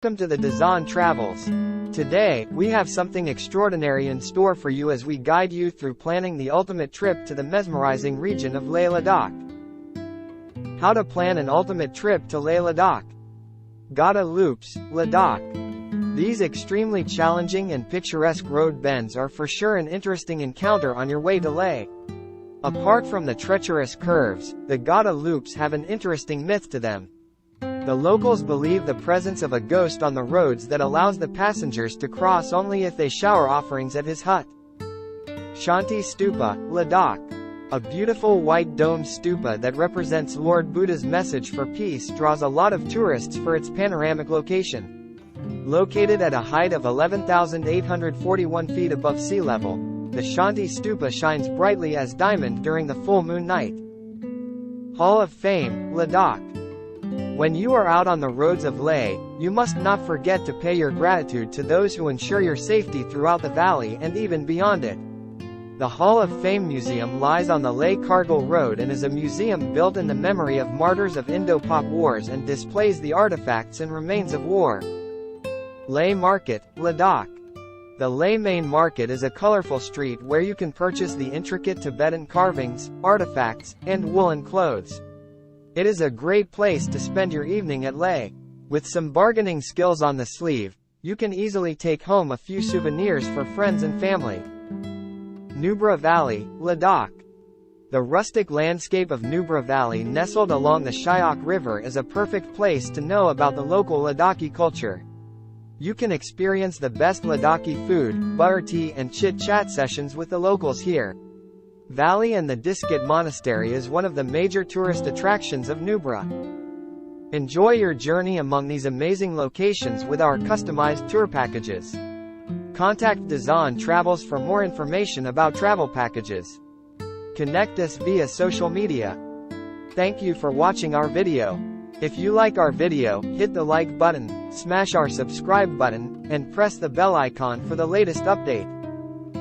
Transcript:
Welcome to the Dazonn Travels. Today, we have something extraordinary in store for you as we guide you through planning the ultimate trip to the mesmerizing region of Leh Ladakh. How to plan an ultimate trip to Leh Ladakh. Gada Loops, Ladakh. These extremely challenging and picturesque road bends are for sure an interesting encounter on your way to Leh. Apart from the treacherous curves, the Gada Loops have an interesting myth to them. The locals believe the presence of a ghost on the roads that allows the passengers to cross only if they shower offerings at his hut. Shanti Stupa, Ladakh. A beautiful white domed stupa that represents Lord Buddha's message for peace draws a lot of tourists for its panoramic location. Located at a height of 11,841 feet above sea level, the Shanti Stupa shines brightly as diamond during the full moon night. Hall of Fame, Ladakh. When you are out on the roads of Leh, you must not forget to pay your gratitude to those who ensure your safety throughout the valley and even beyond it. The Hall of Fame Museum lies on the Leh-Kargil Road and is a museum built in the memory of martyrs of Indo-Pak Wars and displays the artifacts and remains of war. Leh Market, Ladakh. The Leh Main Market is a colorful street where you can purchase the intricate Tibetan carvings, artifacts, and woolen clothes. It is a great place to spend your evening at Leh. With some bargaining skills on the sleeve, you can easily take home a few souvenirs for friends and family. Nubra Valley, Ladakh. The rustic landscape of Nubra Valley nestled along the Shyok River is a perfect place to know about the local Ladakhi culture. You can experience the best Ladakhi food, butter tea and chit-chat sessions with the locals here. Valley and the Diskit Monastery is one of the major tourist attractions of Nubra. Enjoy your journey among these amazing locations with our customized tour packages. Contact Dazonn Travels for more information about travel packages. Connect us via social media. Thank you for watching our video. If you like our video, hit the like button, smash our subscribe button, and press the bell icon for the latest update.